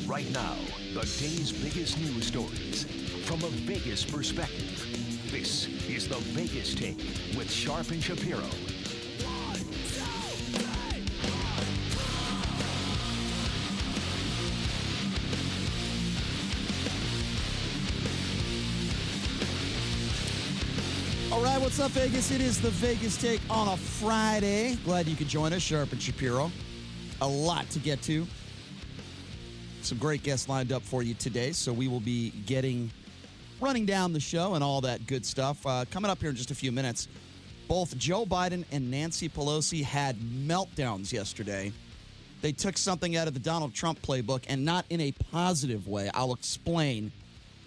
Right now, the day's biggest news stories from a Vegas perspective. This is the Vegas Take with Sharp and Shapiro. All right, what's up, Vegas? It is the Vegas Take on a Friday. Glad you could join us, Sharp and Shapiro. A lot to get to. Some great guests lined up for you today, so we will be running down the show and all that good stuff. Coming up here in just a few minutes, both Joe Biden and Nancy Pelosi had meltdowns yesterday. They took something out of the Donald Trump playbook, and not in a positive way. I'll explain.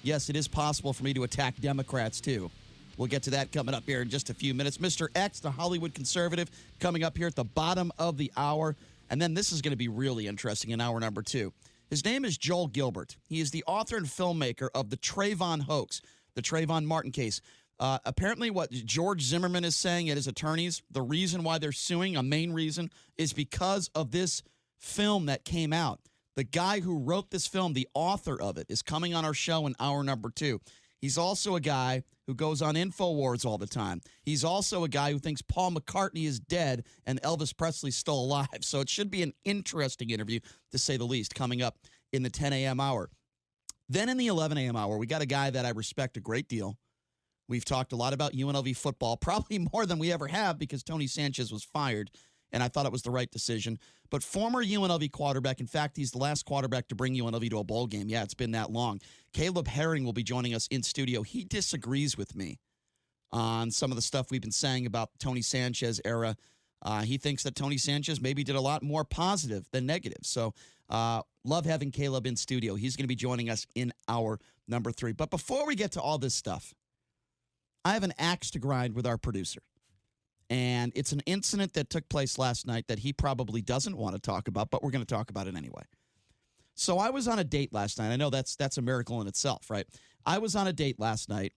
Yes, it is possible for me to attack Democrats, too. We'll get to that coming up here in just a few minutes. Mr. X, the Hollywood conservative, coming up here at the bottom of the hour. And then this is going to be really interesting in hour number 2. His name is Joel Gilbert. He is the author and filmmaker of the Trayvon hoax, the Trayvon Martin case. Apparently what George Zimmerman is saying at his attorneys, the reason why they're suing, a main reason, is because of this film that came out. The guy who wrote this film, the author of it, is coming on our show in hour number 2. He's also a guy who goes on InfoWars all the time. He's also a guy who thinks Paul McCartney is dead and Elvis Presley's still alive. So it should be an interesting interview, to say the least, coming up in the 10 a.m. hour. Then in the 11 a.m. hour, we got a guy that I respect a great deal. We've talked a lot about UNLV football, probably more than we ever have because Tony Sanchez was fired, and I thought it was the right decision. But former UNLV quarterback, in fact, he's the last quarterback to bring UNLV to a bowl game. Yeah, it's been that long. Caleb Herring will be joining us in studio. He disagrees with me on some of the stuff we've been saying about Tony Sanchez era. He thinks that Tony Sanchez maybe did a lot more positive than negative. So love having Caleb in studio. He's going to be joining us in hour number 3. But before we get to all this stuff, I have an axe to grind with our producer. And it's an incident that took place last night that he probably doesn't want to talk about, but we're going to talk about it anyway. So I was on a date last night. I know that's a miracle in itself, right? I was on a date last night,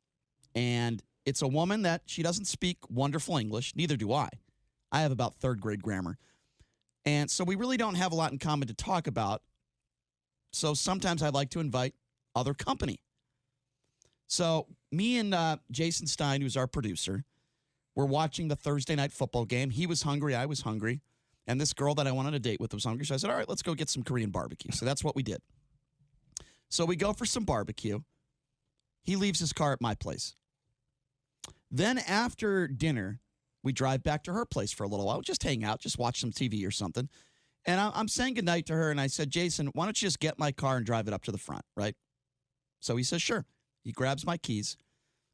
and it's a woman that she doesn't speak wonderful English. Neither do I. I have about third grade grammar. And so we really don't have a lot in common to talk about. So sometimes I like to invite other company. So me and Jason Stein, who's our producer, we're watching the Thursday night football game. He was hungry. I was hungry. And this girl that I went on a date with was hungry. So I said, all right, let's go get some Korean barbecue. So that's what we did. So we go for some barbecue. He leaves his car at my place. Then after dinner, we drive back to her place for a little while. Just hang out, just watch some TV or something. And I'm saying goodnight to her. And I said, Jason, why don't you just get my car and drive it up to the front, right? So he says, sure. He grabs my keys.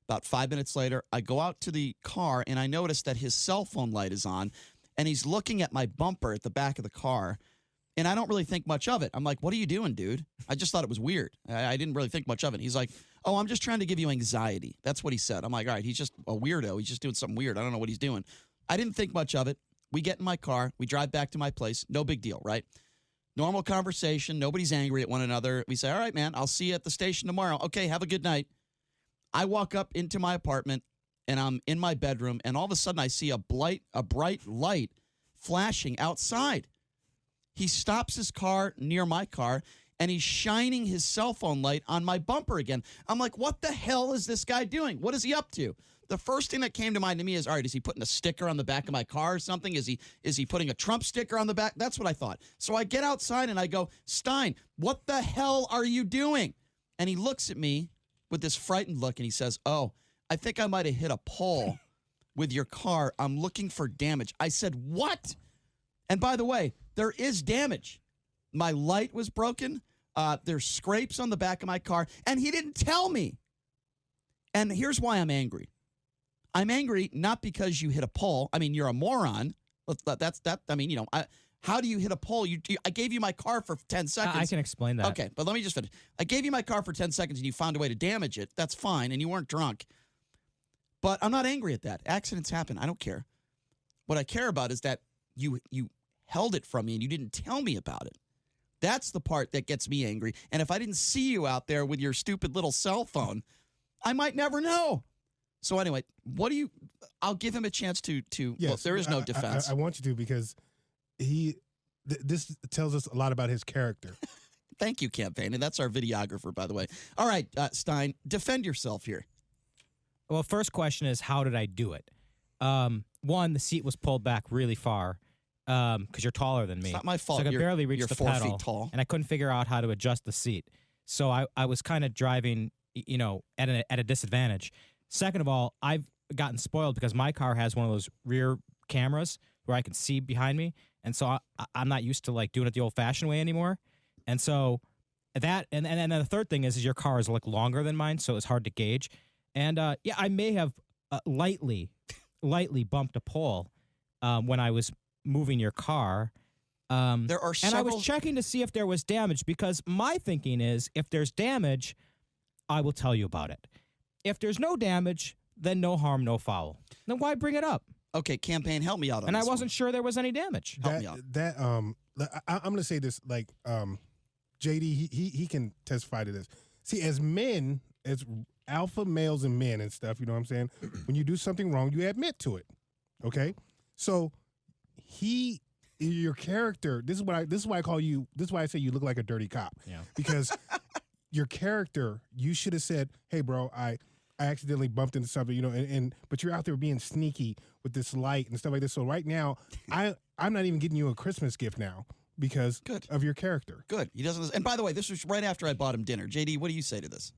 About 5 minutes later, I go out to the car, and I notice that his cell phone light is on, and he's looking at my bumper at the back of the car, and I don't really think much of it. I'm like, what are you doing, dude? I just thought it was weird. I didn't really think much of it. He's like, oh, I'm just trying to give you anxiety. That's what he said. I'm like, all right, he's just a weirdo. He's just doing something weird. I don't know what he's doing. I didn't think much of it. We get in my car. We drive back to my place. No big deal, right? Normal conversation. Nobody's angry at one another. We say, all right, man, I'll see you at the station tomorrow. Okay, have a good night. I walk up into my apartment, and I'm in my bedroom, and all of a sudden I see a bright light flashing outside. He stops his car near my car, and he's shining his cell phone light on my bumper again. I'm like, what the hell is this guy doing? What is he up to? The first thing that came to mind to me is, all right, is he putting a sticker on the back of my car or something? Is he putting a Trump sticker on the back? That's what I thought. So I get outside, and I go, Stein, what the hell are you doing? And he looks at me with this frightened look, and he says, oh, I think I might have hit a pole with your car. I'm looking for damage. I said, what? And by the way, there is damage. My light was broken. There's scrapes on the back of my car, and he didn't tell me. And here's why I'm angry. I'm angry not because you hit a pole. I mean, you're a moron. I mean, you know, how do you hit a pole? I gave you my car for 10 seconds. I can explain that. Okay, but let me just finish. I gave you my car for 10 seconds, and you found a way to damage it. That's fine, and you weren't drunk. But I'm not angry at that. Accidents happen. I don't care. What I care about is that you held it from me, and you didn't tell me about it. That's the part that gets me angry. And if I didn't see you out there with your stupid little cell phone, I might never know. So anyway, I'll give him a chance to yes, well, there is no defense. I want you to, because this tells us a lot about his character. Thank you, Campaign. And that's our videographer, by the way. All right, Stein, defend yourself here. Well, first question is, how did I do it? One, the seat was pulled back really far because you're taller than me. It's not my fault. So I could barely reach you're the 4 pedal, feet tall. and I couldn't figure out how to adjust the seat. So I was kind of driving, at a disadvantage. Second of all, I've gotten spoiled because my car has one of those rear cameras where I can see behind me, and so I'm not used to like doing it the old-fashioned way anymore. And so that, and then the third thing is your car is like longer than mine, so it's hard to gauge. And I may have lightly bumped a pole when I was moving your car. There are several. And I was checking to see if there was damage because my thinking is if there's damage, I will tell you about it. If there's no damage, then no harm, no foul. Then why bring it up? Okay, Campaign, help me out on And this I wasn't sure there was any damage. Help me out. I'm going to say this, like, JD, he can testify to this. See, as men, as alpha males and men and stuff, you know what I'm saying? When you do something wrong, you admit to it. Okay? So your character, this is why I call you, this is why I say you look like a dirty cop. Yeah. Because your character, you should have said, hey, bro, I accidentally bumped into something, but you're out there being sneaky with this light and stuff like this. So right now, I'm not even getting you a Christmas gift now because of your character. Good. He doesn't. And by the way, this was right after I bought him dinner. JD, what do you say to this?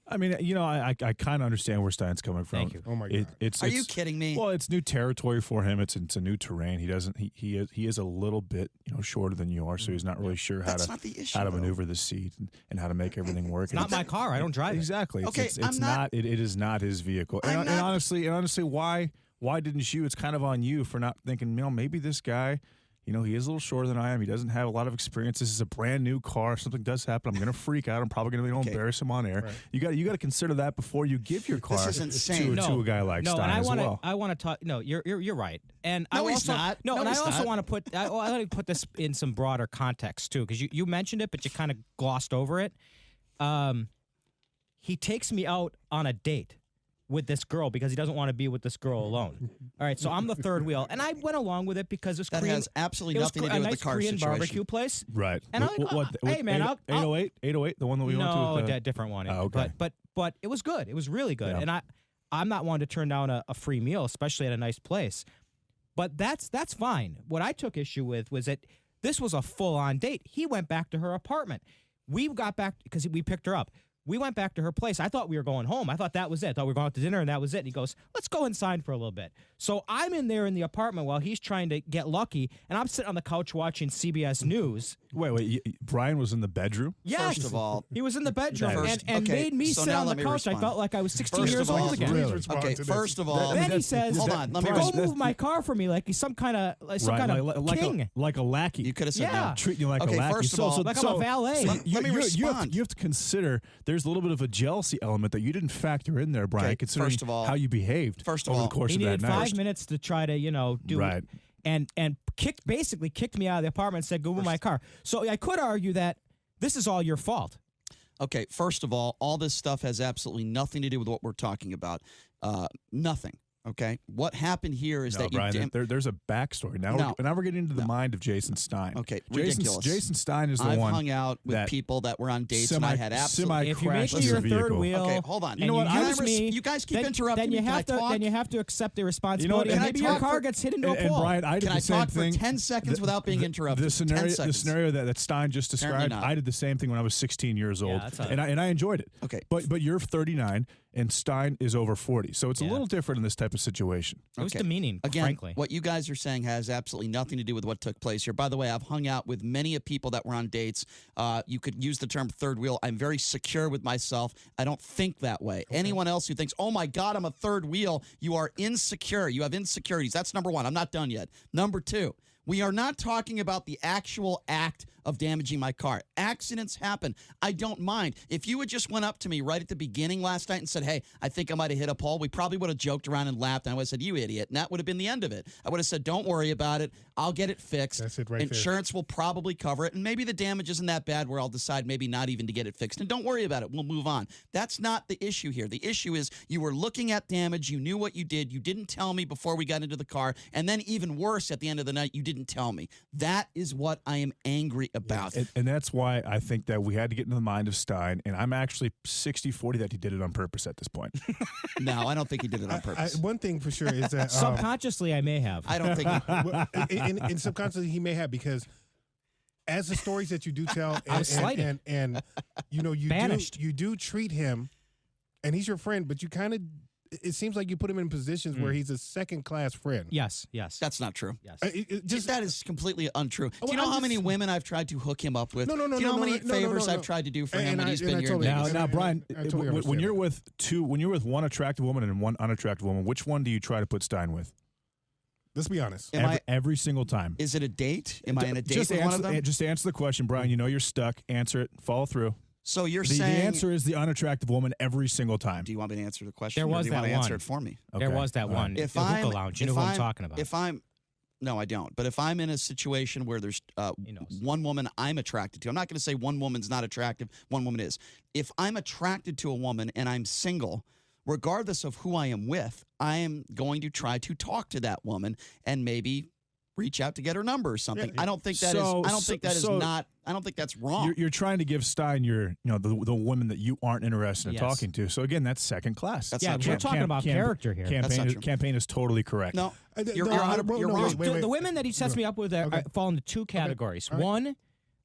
I mean, I kind of understand where Stein's coming from. Thank you. Oh my God. Are you kidding me? Well, it's new territory for him. It's a new terrain. He is a little bit shorter than you are, so he's not really sure how to maneuver the seat and how to make everything work. It's not my car. I don't drive it. Exactly. Okay, it is not his vehicle. And honestly, why didn't you? It's kind of on you for not thinking, maybe this guy. He is a little shorter than I am. He doesn't have a lot of experience. This is a brand new car. If something does happen, I'm going to freak out. I'm probably going to embarrass him on air. Right. You got to consider that before you give your car to a guy like Stein and as well. I want to talk. No, you're right. And no, I he's also, not. No, and he's I also not. want to put. I want to put this in some broader context too, because you mentioned it, but you kind of glossed over it. He takes me out on a date with this girl because he doesn't want to be with this girl alone. All right, so I'm the third wheel, and I went along with it because it's Korean. Has absolutely nothing to do with the car Korean situation. barbecue place, right? And I'm like, hey man, 808, the one that we went to. No, that different one. Oh, okay. But it was good. It was really good, and I'm not one to turn down a free meal, especially at a nice place. But that's fine. What I took issue with was that this was a full-on date. He went back to her apartment. We got back because we picked her up. We went back to her place. I thought we were going home. I thought that was it. I thought we were going out to dinner and that was it. And he goes, let's go inside for a little bit. So I'm in there in the apartment while he's trying to get lucky, and I'm sitting on the couch watching CBS News. Wait, Brian was in the bedroom? Yes. First of all, he was in the bedroom and okay, made me so sit now on the let me couch. respond. I felt like I was 16 First years of all, old again. Please respond okay, to this. first of all, Then he says, hold on, let me go respond. move my car for me like he's some kind of king. Like a lackey. You could have said Yeah. no. Treating you like Okay, a lackey. first of all, like I'm a valet. Let me respond. You have to consider there's a little bit of a jealousy element that you didn't factor in there, Brian, Okay, considering first of all- how you behaved first of over all, the course He of that needed night. 5 minutes to try to, do Right. it. And basically kicked me out of the apartment and said, go move my car. So I could argue that this is all your fault. Okay, first of all this stuff has absolutely nothing to do with what we're talking about. Nothing. Okay, what happened here is No, that Brian, you. there's a backstory. Now we're getting into the mind of Jason Stein. Okay, Jason, ridiculous. Jason Stein is the I've one hung out with that people that were on dates, and I had absolutely. If you make crashed me your his third vehicle. wheel, Okay, hold on. You know what? You guys keep interrupting me. Then you Can I have to. talk? Then you have to accept the responsibility. Can I Maybe your talk car for- gets hit into a And pole. Brian, I did Can I the same talk for thing. 10 seconds without being interrupted? The 10 scenario, seconds. that Stein just described, not. I did the same thing when I was 16 years old, that's how- and I enjoyed it. Okay. but you're 39 and Stein is over 40, so it's a Yeah. little different in this type of situation. It was Okay. demeaning, Again, frankly. what you guys are saying has absolutely nothing to do with what took place here. By the way, I've hung out with many of people that were on dates. You could use the term third wheel. I'm very secure with myself. I don't think that way. Anyone else who thinks, oh my God, I'm a third wheel, you are insecure. You have insecurities. That's number one. I'm not done yet. Number two, we are not talking about the actual act of damaging my car. Accidents happen. I don't mind. If you had just went up to me right at the beginning last night and said, hey, I think I might have hit a pole, we probably would have joked around and laughed, and I would have said, you idiot, and that would have been the end of it. I would have said, don't worry about it. I'll get it fixed. That's it right there. Insurance will probably cover it, and maybe the damage isn't that bad where I'll decide maybe not even to get it fixed. And don't worry about it. We'll move on. That's not the issue here. The issue is you were looking at damage. You knew what you did. You didn't tell me before we got into the car. And then even worse, at the end of the night, you didn't didn't tell me. That is what I am angry about. And that's why I think that we had to get into the mind of Stein, and I'm actually 60-40 that he did it on purpose at this point. No, I don't think he did it on purpose. One thing for sure is that Subconsciously, I may have. I don't think and subconsciously he may have, because as the stories that you do tell, I was slighted. and you know Banished. you do treat him, and he's your friend, but you kind of, it seems like you put him in positions where he's a second-class friend. Yes. that's not true. Yes. Just that is completely untrue. Do you know I'm how many just- women I've tried to hook him up with? No, Do you know how many no, favors no. I've tried to do for him And when I- he's and been I here? totally in Vegas? understand. Now, Brian, I totally when understand you're with one attractive woman and one unattractive woman, which one do you try to put Stein with? Let's be honest. Every single time. Is it a date? Am I in a date Just with one of answer, them? just answer the question, Brian. You know you're stuck. Answer it. Follow through. So you're The saying answer is the unattractive woman every single time. Do you want me to answer the question? There or was do you want that to answer one. it for me? There Okay. was that All right. one. If the hookah I'm lounge. You if know who I'm I'm- talking about. If I'm no, I don't. But if I'm in a situation where there's He knows. one woman I'm attracted to, I'm not going to say one woman's not attractive, one woman is. If I'm attracted to a woman and I'm single, regardless of who I am with, I am going to try to talk to that woman and maybe reach out to get her number or something. Yeah. I don't think that is. I don't think that is not. I don't think that's wrong. You're trying to give Stein the woman that you aren't interested in Yes. talking to. So again, that's second class. That's yeah, not we're true. talking about character here. That's not true. Campaign is totally correct. No, you're, no, you're, I- 100 you're no, wrong. wait. The women that he sets me up with fall into two categories. All right. One,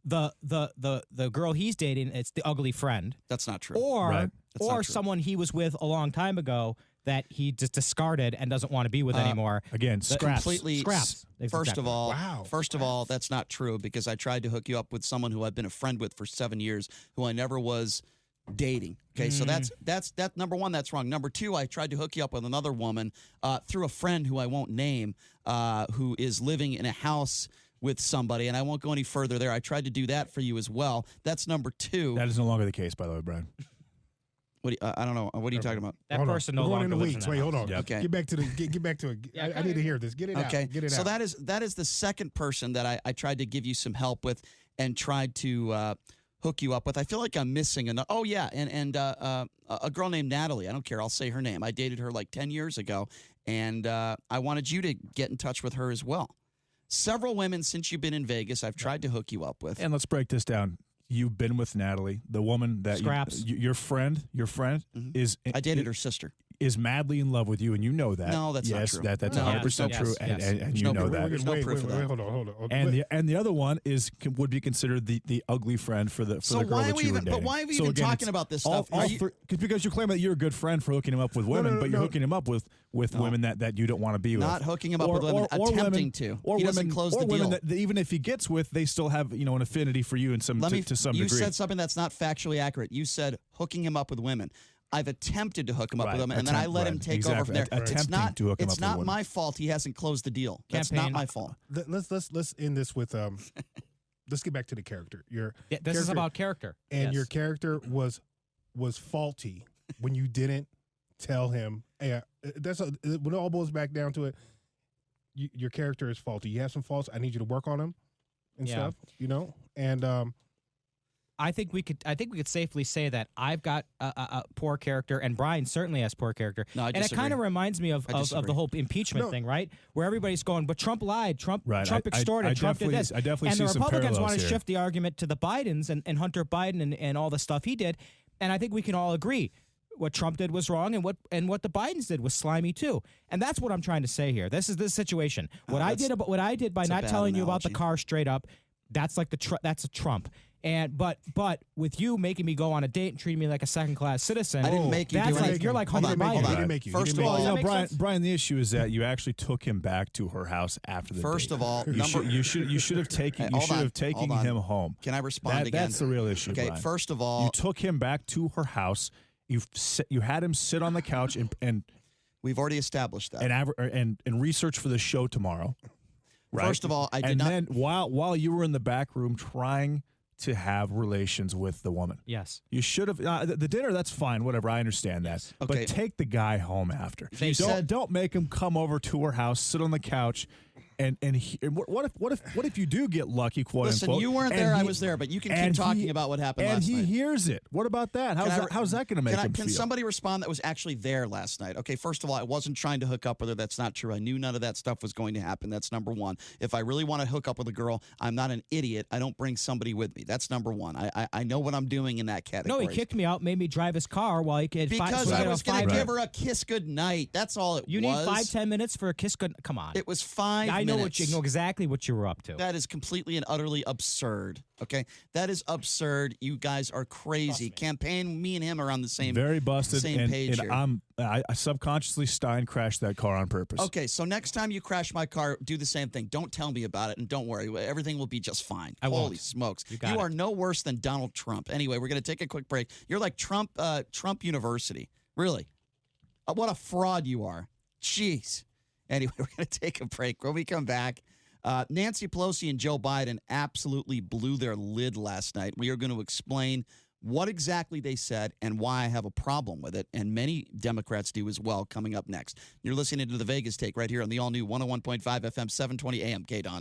the girl he's dating, it's the ugly friend, That's not true. or Right. That's not true. someone he was with a long time ago that he just discarded and doesn't want to be with anymore. Again, scraps. Completely. Scraps. First of all, Wow. first of all, that's not true because I tried to hook you up with someone who I've been a friend with for 7 years, who I never was dating. Okay, so that's number one. That's wrong. Number two, I tried to hook you up with another woman through a friend who I won't name, who is living in a house with somebody, and I won't go any further there. I tried to do that for you as well. That's number two. That is no longer the case, by the way, Brian. What do you, I don't know. What are you talking about? That Hold on. person no We're going longer into lives in weeks. that Wait, hold house. on. Yep. Okay. Get back to it. Yeah, I need to hear this. Get it Okay, out. Get it so out. that is the second person that I tried to give you some help with and tried to hook you up with. I feel like I'm missing another. Oh yeah, and a girl named Natalie. I don't care. I'll say her name. I dated her like 10 years ago, and I wanted you to get in touch with her as well. Several women since you've been in Vegas, I've tried to hook you up with. And let's break this down. You've been with Natalie, the woman that Scraps. your friend is I dated her sister. is madly in love with you, and you know that. No, that's not yes, true. that's No, 100% yes, true, yes. and you know that. There's no proof of that. Hold on. And the other one would be considered the ugly friend for the So girl why that are we you were even? dating. But why are we So even again, talking it's about this all- stuff? all Are you- three- because you claim that you're a good friend for hooking him up with women, but you're no. hooking him up with women that you don't want to be with. Not hooking him up with women, attempting to. Or He women, doesn't close or the women deal. that even if he gets with, they still have an affinity for you in some to some you degree. said something that's not factually accurate. You said hooking him up with women. I've attempted to hook him up Right, with women, and then I let him take over from there. Attempting It's not, to hook him it's up with not women. my fault he hasn't closed the deal. That's not Campaign. my fault. Let's end this with let's get back to the character. Your Yeah, this is character- about character. and Yes. your character was faulty when you didn't tell him. Yeah, when it all boils back down to it. Your character is faulty. You have some faults. I need you to work on them and Yeah. stuff. And I think we could safely say that I've got a poor character, and Brian certainly has poor character. No, I and it disagree. kind of reminds me of disagree. the whole impeachment No. thing, right? Where everybody's going, but Trump lied, Trump Right, extorted, I Trump did definitely- this. I definitely and see the some Republicans parallels want to here. shift the argument to the Bidens and Hunter Biden and all the stuff he did. And I think we can all agree what Trump did was wrong, and what the Bidens did was slimy too. And that's what I'm trying to say here. This is this situation. What I did by that's a not bad telling you about the analogy. car straight up, that's like that's a Trump. And but with you making me go on a date and treating me like a second class citizen, I didn't make you that's do like anything. you're like Hold Hunter on, hold Biden. on. He didn't make you. First He of didn't all, make Does that make Brian, sense? Brian, the issue is that you actually took him back to her house after the First date. of all, you should have taken Hey, hold on, taken hold on. him home. Can I respond again? That's the real issue. Okay, Brian. first of all, you took him back to her house. You had him sit on the couch and we've already established that. and research for the show tomorrow. Right? First of all, I did and not. then while you were in the back room trying to have relations with the woman. Yes. You should have the dinner. That's fine, whatever. I understand that, Okay. but take the guy home after. They said- Don't make him come over to her house, sit on the couch, And what if you do get lucky, quote Listen, unquote? you weren't there, I was there, but you can keep talking about what happened last night. And he hears it. What about that? How's that going to make him feel? Can somebody respond that was actually there last night? Okay, first of all, I wasn't trying to hook up with her. That's not true. I knew none of that stuff was going to happen. That's number one. If I really want to hook up with a girl, I'm not an idiot. I don't bring somebody with me. That's number one. I know what I'm doing in that category. No, he kicked me out, made me drive his car while he could. Because I was going to give her a kiss goodnight. That's all it was. You need 5-10 minutes for a kiss good. Come on. It was 5 minutes. I know exactly what you were up to. That is completely and utterly absurd. Okay, that is absurd. You guys are crazy. Campaign, me and him are on the same. Very busted. Same page here. I subconsciously Stein crashed that car on purpose. Okay, so next time you crash my car, do the same thing. Don't tell me about it, and don't worry. Everything will be just fine. Holy smokes. You are no worse than Donald Trump. Anyway, we're going to take a quick break. You're like Trump University. Really. What a fraud you are. Jeez. Anyway, we're going to take a break. When we come back, Nancy Pelosi and Joe Biden absolutely blew their lid last night. We are going to explain what exactly they said and why I have a problem with it, and many Democrats do as well, coming up next. You're listening to The Vegas Take right here on the all-new 101.5 FM, 720 AM, KDON.